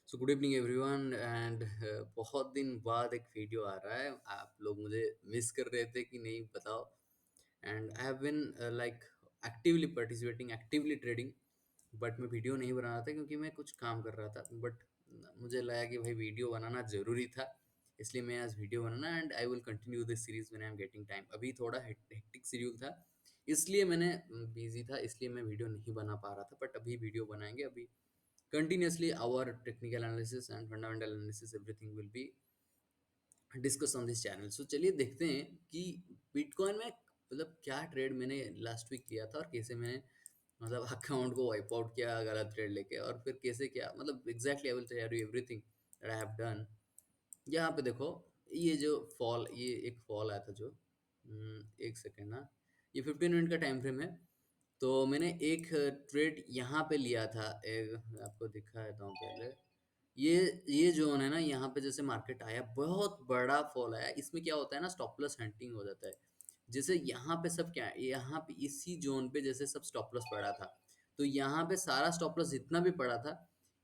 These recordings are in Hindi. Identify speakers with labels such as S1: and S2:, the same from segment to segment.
S1: So good evening everyone and बहुत दिन बाद एक वीडियो आ रहा है। आप लोग मुझे मिस कर रहे थे कि नहीं बताओ। And I have been like actively participating actively trading, but मैं वीडियो नहीं बना रहा था क्योंकि मैं कुछ काम कर रहा था। बट मुझे लगा कि भाई वीडियो बनाना ज़रूरी था, इसलिए मैं आज video banana and I will continue this series when I am getting time. अभी थोड़ा हेक्टिक शेड्यूल था, इसलिए मैंने बिजी था, इसलिए मैं वीडियो नहीं बना पा रहा था। बट अभी वीडियो बनाएंगे। अभी continuously our technical analysis and fundamental analysis everything will be discussed on this channel. So चलिए देखते हैं कि बिटकॉइन में मतलब क्या ट्रेड मैंने लास्ट वीक किया था और कैसे मैंने मतलब अकाउंट को वाइप आउट किया गलत ट्रेड लेके, और फिर कैसे क्या मतलब exactly I will tell you everything that I have done. यहाँ पे देखो, ये जो फॉल, ये एक फॉल आया था जो एक सेकेंड ना, ये 15 मिनट का टाइम फ्रेम है। तो मैंने एक ट्रेड यहाँ पे लिया था, एक आपको दिखा देता हूँ पहले। ये जोन है ना, यहाँ पे जैसे मार्केट आया बहुत बड़ा फॉल आया, इसमें क्या होता है ना, स्टॉप लॉस हंटिंग हो जाता है। जैसे यहाँ पे सब क्या है, यहाँ पे इसी जोन पे जैसे सब स्टॉप लॉस पड़ा था, तो यहाँ पे सारा स्टॉप लॉस जितना भी पड़ा था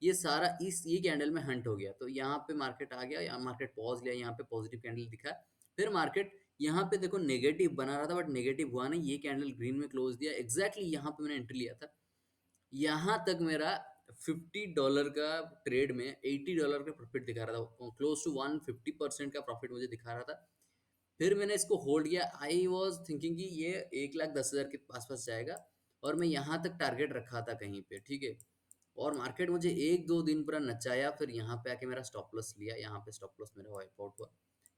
S1: ये सारा इस ये कैंडल में हंट हो गया। तो यहाँ पे मार्केट आ गया, यहाँ मार्केट पॉज लिया, यहाँ पे पॉजिटिव कैंडल दिखा। फिर मार्केट यहाँ पे देखो नेगेटिव बना रहा था, बट नेगेटिव हुआ नहीं, ये कैंडल ग्रीन में क्लोज दिया। एग्जैक्टली यहाँ पे मैंने एंट्री लिया था। यहाँ तक मेरा $50 का ट्रेड में $80 का प्रॉफिट दिखा रहा था, क्लोज टू 150% का प्रॉफिट मुझे दिखा रहा था। फिर मैंने इसको होल्ड किया। आई वॉज थिंकिंग कि ये 1,10,000 के आसपास जाएगा, और मैं यहाँ तक टारगेट रखा था कहीं पे, ठीक है। और मार्केट मुझे एक दो दिन पूरा नचाया, फिर यहाँ पे आके मेरा स्टॉप लॉस लिया, यहाँ पे स्टॉप लॉस मेरा वाइप आउट हुआ।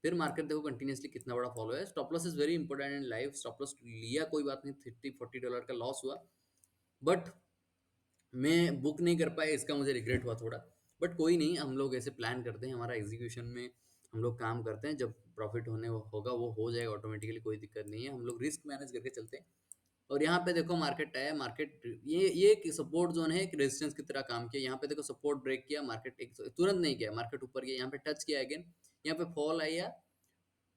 S1: फिर मार्केट देखो कंटिन्यूसली कितना बड़ा फॉलो है। Stop loss is very important in life. Stop loss लिया कोई बात नहीं, $30-40 का लॉस हुआ, बट मैं बुक नहीं कर पाया, इसका मुझे रिग्रेट हुआ थोड़ा। बट कोई नहीं, हम लोग ऐसे प्लान करते हैं, हमारा एग्जीक्यूशन में हम लोग काम करते हैं। जब प्रॉफिट होने होगा वो हो जाएगा ऑटोमेटिकली, कोई दिक्कत नहीं है। हम लोग रिस्क मैनेज करके चलते हैं। और यहाँ पे देखो मार्केट आया, मार्केट ये एक सपोर्ट जोन है, एक रेजिस्टेंस की तरह काम किया। यहाँ पे देखो सपोर्ट ब्रेक किया, मार्केट एक तुरंत नहीं किया, मार्केट ऊपर गया, यहाँ पे टच किया अगेन, यहाँ पे फॉल आया,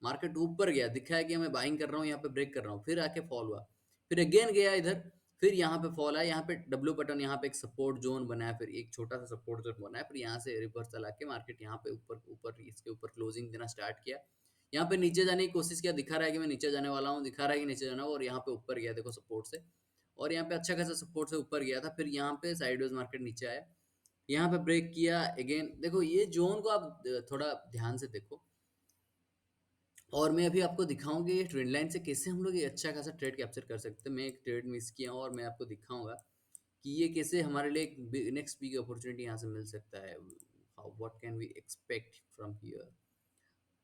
S1: मार्केट ऊपर गया, दिखा है कि मैं बाइंग कर रहा हूँ, यहाँ पे ब्रेक कर रहा हूँ, फिर आके फॉल हुआ, फिर अगेन गया इधर, फिर यहाँ पे फॉल आया, यहाँ पे डब्ल्यू बटन, यहाँ पे एक सपोर्ट जोन बनाया, फिर एक छोटा सा सपोर्ट जोन बनाया, फिर यहाँ से रिवर्सल आके मार्केट यहाँ पे ऊपर ऊपर इसके ऊपर क्लोजिंग देना स्टार्ट किया। यहाँ पे नीचे जाने की कोशिश किया, दिखा रहा है कि मैं नीचे जाने वाला हूँ, दिखा रहा है कि नीचे जाना हो, और यहाँ पे ऊपर गया देखो सपोर्ट से, और यहाँ पे अच्छा खासा सपोर्ट से ऊपर गया था। फिर यहाँ पे साइडवेज मार्केट नीचे आया, यहाँ पे ब्रेक किया अगेन। देखो ये जोन को आप थोड़ा ध्यान से देखो, और मैं अभी आपको दिखाऊंगा कि ये ट्रेंड लाइन से कैसे हम लोग ये अच्छा खासा ट्रेड कैप्चर कर सकते हैं। मैं एक ट्रेड मिस किया हूँ और मैं आपको दिखाऊंगा कि ये कैसे हमारे लिए एक नेक्स्ट बिग अपॉर्चुनिटी यहाँ से मिल सकता है। How what can we expect from here.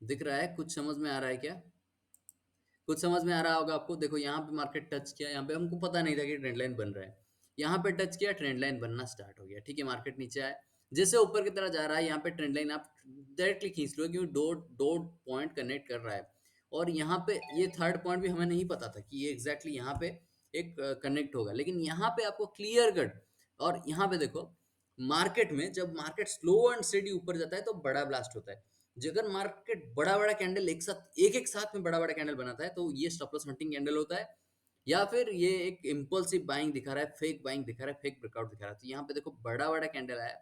S1: दिख रहा है, कुछ समझ में आ रहा है क्या? कुछ समझ में आ रहा होगा आपको। देखो यहाँ पे मार्केट टच किया, यहाँ पे हमको पता नहीं था कि ट्रेंड लाइन बन रहा है, यहाँ पे टच किया, ट्रेंड लाइन बनना स्टार्ट हो गया, ठीक है। मार्केट नीचे आया, जैसे ऊपर की तरह जा रहा है, यहाँ पे ट्रेंड लाइन आप डायरेक्टली खींच लो, क्योंकि दो दो पॉइंट कनेक्ट कर रहा है। और यहाँ पे ये थर्ड पॉइंट भी हमें नहीं पता था कि ये एग्जैक्टली यहाँ पे एक कनेक्ट होगा, लेकिन यहाँ पे आपको क्लियर कट। और यहाँ पे देखो, मार्केट में जब मार्केट स्लो एंड स्टेडी ऊपर जाता है तो बड़ा ब्लास्ट होता है। अगर मार्केट बड़ा बड़ा कैंडल एक साथ एक एक साथ में बड़ा बड़ा कैंडल बनाता है तो ये स्टॉप लॉस हंटिंग कैंडल होता है, या फिर ये एक इम्पल्सिव बाइंग दिखा रहा है, फेक बाइंग दिखा रहा है, फेक ब्रेकआउट दिखा रहा है। तो यहाँ पे देखो बड़ा बड़ा कैंडल आया,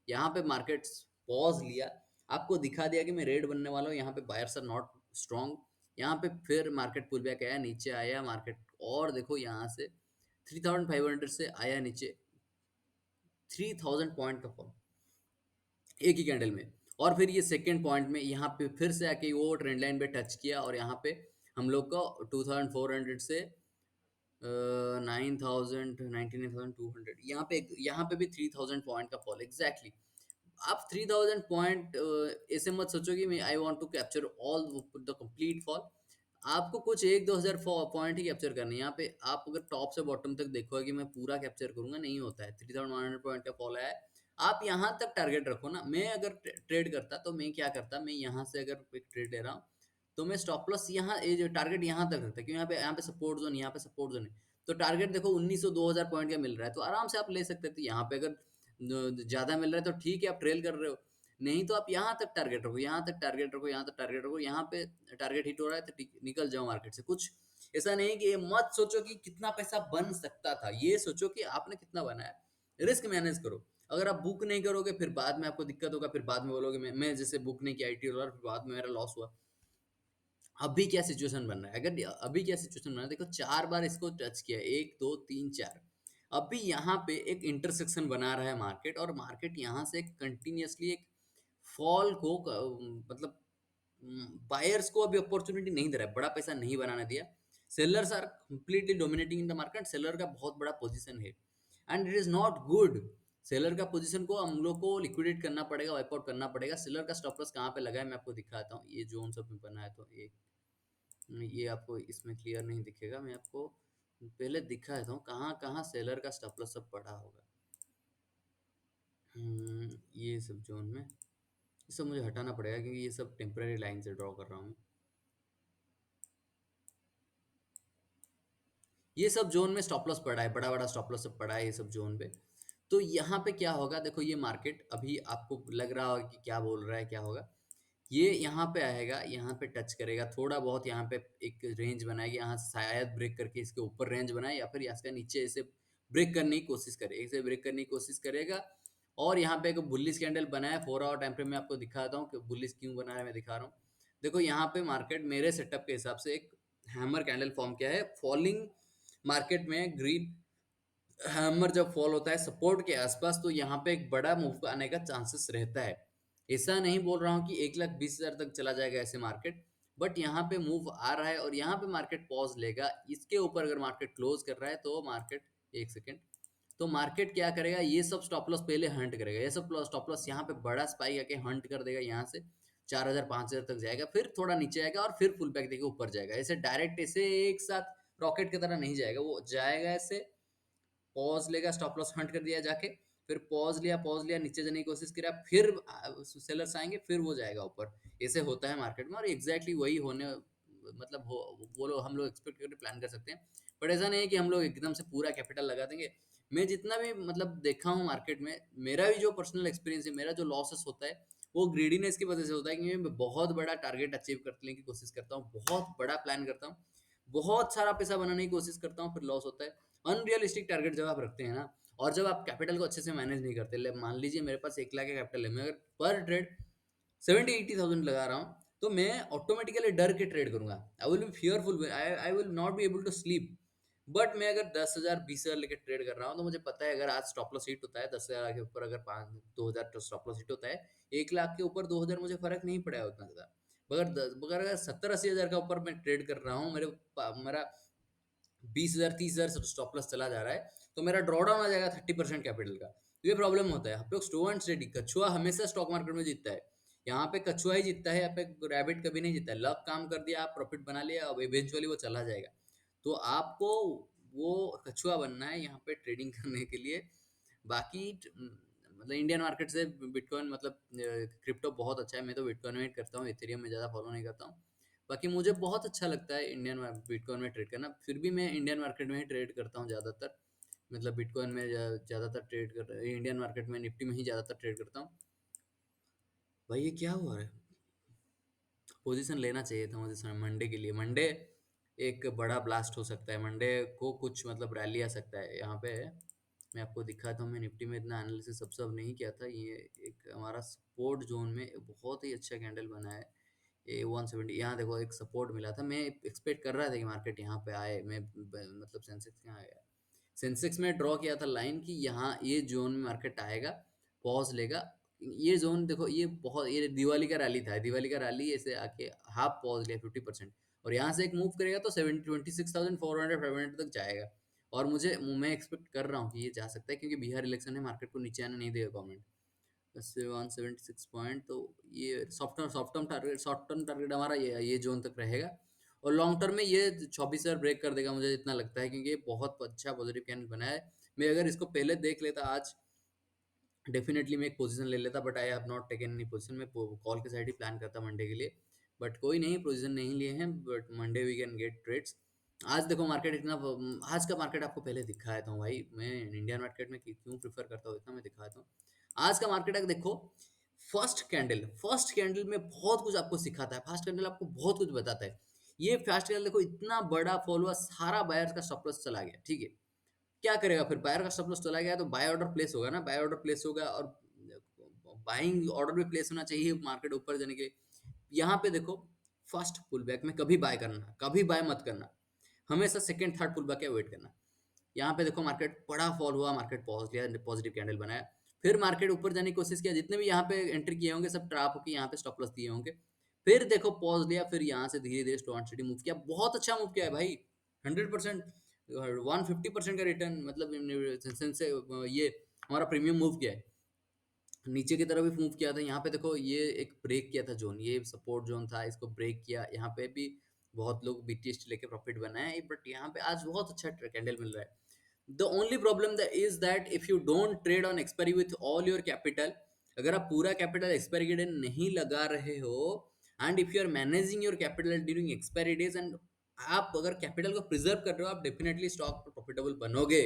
S1: यहाँ पे मार्केट पॉज लिया, आपको दिखा दिया कि मैं रेड बनने वाला हूँ, यहाँ पे बायर्स आर नॉट स्ट्रॉन्ग। यहाँ पे फिर मार्केट पुल बैक आया, नीचे आया मार्केट, और देखो यहाँ से 3500 से आया नीचे, 3000 पॉइंट का फॉल एक ही कैंडल में। और फिर ये सेकंड पॉइंट में यहाँ पे फिर से आके वो ट्रेंड लाइन पे टच किया, और यहाँ पे हम लोग को 2400 से 9000 99,200, यहाँ पे भी 3000 पॉइंट का फॉल एग्जैक्टली। आप 3000 पॉइंट ऐसे मत सोचो कि मैं I want to capture all the complete fall. आपको कुछ एक दो हजार पॉइंट ही कैप्चर करने हैं। यहाँ पे आप अगर टॉप से बॉटम तक देखोगे कि मैं पूरा कैप्चर करूंगा, नहीं होता है। 3100 पॉइंट का फॉल आया है, आप यहाँ तक टारगेट रखो ना। मैं अगर ट्रेड करता तो मैं क्या करता, मैं यहाँ से अगर एक ट्रेड ले रहा हूँ तो मैं स्टॉप लॉस यहाँ, ये जो टारगेट यहाँ तक रखता है, क्योंकि यहाँ पे सपोर्ट जोन, यहाँ पे सपोर्ट जोन है। तो टारगेट देखो 1900 2000 पॉइंट का मिल रहा है, तो आराम से आप ले सकते थे। यहाँ पे अगर ज्यादा मिल रहा है तो ठीक है, आप ट्रेल कर रहे हो, नहीं तो आप यहाँ तक टारगेट रखो, यहाँ तक टारगेट रखो, यहाँ तक टारगेट रखो। यहाँ पे टारगेट हिट हो रहा है तो निकल जाओ मार्केट से। कुछ ऐसा नहीं कि ये मत सोचो कि कितना पैसा बन सकता था, ये सोचो कि आपने कितना बनाया। रिस्क मैनेज करो। अगर आप बुक नहीं करोगे फिर बाद में आपको दिक्कत होगा, फिर बाद में बोलोगे मैं जैसे बुक नहीं किया आईटी और फिर बाद में मेरा लॉस हुआ। अभी क्या सिचुएशन बन रहा है, अगर अभी क्या सिचुएशन बन रहा है, देखो 4 बार इसको टच किया, 1 2 3 4। अभी यहाँ पे एक इंटरसेक्शन बना रहा है मार्केट, और मार्केट यहाँ से कंटिन्यूअसली एक फॉल को मतलब बायर्स को अभी अपॉर्चुनिटी नहीं दे रहा है, बड़ा पैसा नहीं बनाने दिया। Sellers are completely dominating in the market, seller का बहुत बड़ा पोजीशन है and it is not good. Seller का पोजीशन को हम लोग को लिक्विडेट करना पड़ेगा, वाइप आउट करना पड़ेगा। सेलर का स्टॉप लॉस कहाँ पे लगा है मैं आपको दिखाता हूँ, ये जोन सब में बना है, तो ये आपको इसमें क्लियर नहीं दिखेगा, मैं आपको पहले दिखा देता हूँ कहाँ कहाँ सेलर का स्टॉप लॉस सब पड़ा होगा। ये सब जोन में, ये सब मुझे हटाना पड़ेगा क्योंकि ये सब टेम्पररी लाइन से ड्रॉ कर रहा हूँ मैं। ये सब जोन में स्टॉप लॉस पड़ा है, बड़ा बड़ा स्टॉप लॉस सब पड़ा है ये सब जोन पे। तो यहाँ पे क्या होगा, देखो ये मार्केट अभी आपको लग रहा होगा कि क्या बोल रहा है, क्या होगा। ये यहाँ पे आएगा, यहाँ पे टच करेगा थोड़ा बहुत, यहाँ पे एक रेंज बनाएगी, यहाँ से शायद ब्रेक करके इसके ऊपर रेंज बनाए, या फिर यहाँ से नीचे इसे ब्रेक करने की कोशिश करे, इसे ब्रेक करने की कोशिश करेगा। और यहाँ पे एक बुलिश कैंडल बनाया 4 आवर टाइम फ्रेम में, आपको दिखाता हूँ कि बुलिश क्यों बना है, मैं दिखा रहा हूँ। देखो यहाँ पे मार्केट मेरे सेटअप के हिसाब से एक हैमर कैंडल फॉर्म किया है, फॉलिंग मार्केट में ग्रीन हैमर जब फॉल होता है सपोर्ट के आसपास, तो यहाँ पे एक बड़ा मूव आने का चांसेस रहता है। ऐसा नहीं बोल रहा हूँ कि 1,20,000 तक चला जाएगा ऐसे मार्केट, बट यहाँ पे मूव आ रहा है और यहाँ पे मार्केट पॉज लेगा। इसके ऊपर अगर मार्केट क्लोज कर रहा है तो मार्केट, एक सेकेंड, तो मार्केट क्या करेगा, ये सब स्टॉप लॉस पहले हंट करेगा, ये सब स्टॉप लॉस यहाँ पे बड़ा स्पाइक आके हंट कर देगा, यहाँ से 4,000 5,000 तक जाएगा, फिर थोड़ा नीचे आएगा और फिर फुल बैक देके ऊपर जाएगा। ऐसे डायरेक्ट ऐसे एक साथ रॉकेट की तरह नहीं जाएगा, वो जाएगा ऐसे, पॉज लेगा, स्टॉप लॉस हंट कर दिया जाके, फिर पॉज लिया, नीचे जाने की कोशिश करा, फिर सेलर्स आएंगे, फिर वो जाएगा ऊपर। ऐसे होता है मार्केट में, और एग्जैक्टली वही होने मतलब हो, वो लोग हम लोग एक्सपेक्ट करके प्लान कर सकते हैं। बट ऐसा नहीं है कि हम लोग एकदम से पूरा कैपिटल लगा देंगे। मैं जितना भी मतलब देखा हूँ मार्केट में, मेरा भी जो पर्सनल एक्सपीरियंस है, मेरा जो लॉसेस होता है वो ग्रीडीनेस की वजह से होता है कि मैं बहुत बड़ा टारगेट अचीव करने की कोशिश करता हूँ, बहुत बड़ा प्लान करता हूँ, बहुत सारा पैसा बनाने की कोशिश करता हूँ, फिर लॉस होता है। अनरियलिस्टिक टारगेट जब आप रखते हैं ना, और जब आप कैपिटल को अच्छे से मैनेज नहीं करते, मान लीजिए मेरे पास 1 लाख का कैपिटल है, मैं अगर पर ट्रेड 70-80 थाउजेंड लगा रहा हूँ, तो मैं ऑटोमेटिकली डर के ट्रेड करूंगा। I will be fearful, I will not be able to sleep. But मैं अगर 10,000 20,000 लेके ट्रेड कर रहा हूँ, तो मुझे पता है अगर आज स्टॉप लॉस हिट होता है 10,000 के ऊपर, अगर 2,000 स्टॉप लॉस हिट होता है, 1 लाख के ऊपर 2,000 मुझे फर्क नहीं पड़ा उतना ज्यादा। मगर अगर 70-80 हज़ार का ऊपर मैं ट्रेड कर रहा हूँ, मेरा 20,000 30,000 स्टॉप लॉस चला जा रहा है, तो मेरा ड्रॉ डाउन आ जाएगा 30% कैपिटल का। तो ये प्रॉब्लम होता है। आप लोग स्लो एंड स्टेडी, कछुआ हमेशा स्टॉक मार्केट में जीतता है। यहाँ पे कछुआ ही जीतता है, यहाँ पे रैबिट कभी नहीं जीतता है। लक काम कर दिया, आप प्रॉफिट बना लिया, अब इवेंचुअली वो चला जाएगा। तो आपको वो कछुआ बनना है यहाँ पे ट्रेडिंग करने के लिए। बाकी मतलब इंडियन मार्केट से बिटकॉइन मतलब क्रिप्टो बहुत अच्छा है। मैं तो बिटकॉइन में करता हूँ, इथेरियम में ज़्यादा फॉलो नहीं करता हूँ। बाकी मुझे बहुत अच्छा लगता है इंडियन बिटकॉइन में ट्रेड करना, फिर भी मैं इंडियन मार्केट में ही ट्रेड करता हूँ ज़्यादातर। मतलब बिटकॉइन में ज़्यादातर ट्रेड कर, इंडियन मार्केट में निफ्टी में ही ज़्यादातर ट्रेड करता हूँ। भाई ये क्या हुआ है, पोजीशन लेना चाहिए था मुझे मंडे के लिए। मंडे एक बड़ा ब्लास्ट हो सकता है, मंडे को कुछ मतलब रैली आ सकता है यहाँ पे। मैं आपको दिखाता हूँ, मैं निफ्टी में इतना एनालिसिस सब नहीं किया था। ये एक हमारा सपोर्ट जोन में बहुत ही अच्छा कैंडल बना है, ए 170। यहाँ देखो एक सपोर्ट मिला था, मैं एक्सपेक्ट कर रहा था कि मार्केट यहाँ पे आए, मैं मतलब सेंसेक्स यहाँ आया, सेंसेक्स में ड्रॉ किया था लाइन कि यहाँ ये जोन में मार्केट आएगा, पॉज लेगा। ये जोन देखो, ये बहुत, ये दिवाली का रैली था, दिवाली का रैली ऐसे आके हाफ पॉज लिया 50%, और यहाँ से एक मूव करेगा तो 26,400 500 तक जाएगा। और मैं एक्सपेक्ट कर रहा हूँ कि ये जा सकता है, क्योंकि बिहार इलेक्शन है, मार्केट को नीचे आने नहीं देगा गवर्नमेंट। वैसे 176 पॉइंट, तो ये शॉर्ट टर्म टारगेट हमारा ये जोन तक रहेगा। और लॉन्ग टर्म में ये 24,000 ब्रेक कर देगा, मुझे इतना लगता है, क्योंकि ये बहुत अच्छा पॉजिटिव कैंडल बना है। मैं अगर इसको पहले देख लेता आज, डेफिनेटली मैं एक पोजीशन ले लेता, but I have not taken any position. मैं कॉल के साइड ही प्लान करता मंडे के लिए, बट कोई नहीं, पोजीशन नहीं लिए हैं, but Monday we can get trades. आज देखो मार्केट इतना, आज का मार्केट आपको पहले दिखाया था भाई, मैं इंडियन मार्केट में क्यों प्रीफर करता हूँ इतना मैं दिखाता हूँ। आज का मार्केट अगर देखो, फर्स्ट कैंडल में बहुत कुछ आपको सिखाता है, फर्स्ट कैंडल आपको बहुत कुछ बताता है। ये फर्स्ट कैंडल देखो, इतना बड़ा फॉल हुआ, सारा बायर्स का स्टॉप लॉस चला गया, ठीक है। क्या करेगा फिर? बायर का स्टॉप लॉस चला गया तो बाय ऑर्डर प्लेस होगा ना, बाय ऑर्डर प्लेस होगा और बाइंग ऑर्डर भी प्लेस होना चाहिए मार्केट ऊपर जाने के। यहाँ पे देखो, फर्स्ट पुल बैक में कभी बाय करना, कभी बाय मत करना, हमेशा सेकंड थर्ड पुल बैक का वेट करना। यहाँ पे देखो मार्केट बड़ा फॉल हुआ, मार्केट पॉज लिया, पॉजिटिव कैंडल बनाया, फिर मार्केट ऊपर जाने की कोशिश किया, जितने भी यहाँ पे एंट्री किए होंगे सब ट्रैप होकर यहाँ पे स्टॉप लॉस दिए होंगे, फिर देखो पॉज लिया, फिर यहाँ से धीरे धीरे स्टॉक सिटी मूव किया, बहुत अच्छा मूव किया है भाई, 100%, 150% का रिटर्न, मतलब से ये हमारा प्रीमियम मूव किया है। नीचे की तरफ भी मूव किया था, यहाँ पे देखो ये एक ब्रेक किया था जोन, ये सपोर्ट जोन था, इसको ब्रेक किया, यहाँ पे भी बहुत लोग बीटीएस लेके प्रॉफिट बनाए, बट यहाँ पे आज बहुत अच्छा कैंडल मिल रहा है। The only problem is that if you don't trade on expiry with all your capital, अगर आप पूरा कैपिटल एक्सपायरी के दिन नहीं लगा रहे हो, and if you are managing your capital during expiry days, and आप अगर कैपिटल को प्रिजर्व कर रहे हो, आप डेफिनेटली स्टॉक प्रॉफिटेबल बनोगे।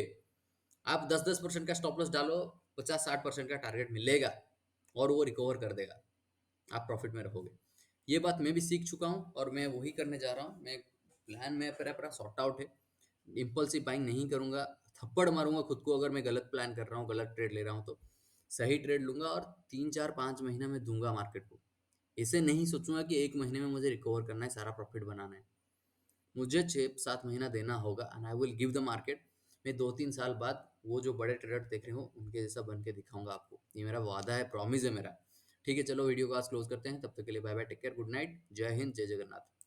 S1: आप 10-10% का स्टॉप लॉस डालो, 50-60% का टारगेट मिलेगा और वो रिकवर कर देगा, आप प्रॉफिट में रहोगे। ये बात मैं भी सीख चुका हूँ और मैं वही करने जा रहा हूँ। मैं प्लान में पूरा पूरा सॉर्ट आउट है, इम्पल्सिव बाइंग नहीं करूंगा, थप्पड़ मारूंगा खुद को अगर मैं गलत प्लान कर रहा हूँ, गलत ट्रेड ले रहा हूँ तो सही ट्रेड लूंगा और 3-4-5 महीना में दूंगा मार्केट को। इसे नहीं सोचूंगा कि एक महीने में मुझे रिकवर करना है, सारा प्रॉफिट बनाना है। मुझे 6-7 महीना देना होगा and I will give the market. मैं 2-3 साल बाद वो जो बड़े ट्रेडर देख रहे हो उनके जैसा बन के दिखाऊंगा आपको, ये मेरा वादा है, प्रॉमिस है मेरा। ठीक है, चलो वीडियो को आज क्लोज करते हैं, तब तक के लिए bye bye, take care, good night, जय हिंद, जय जगन्नाथ।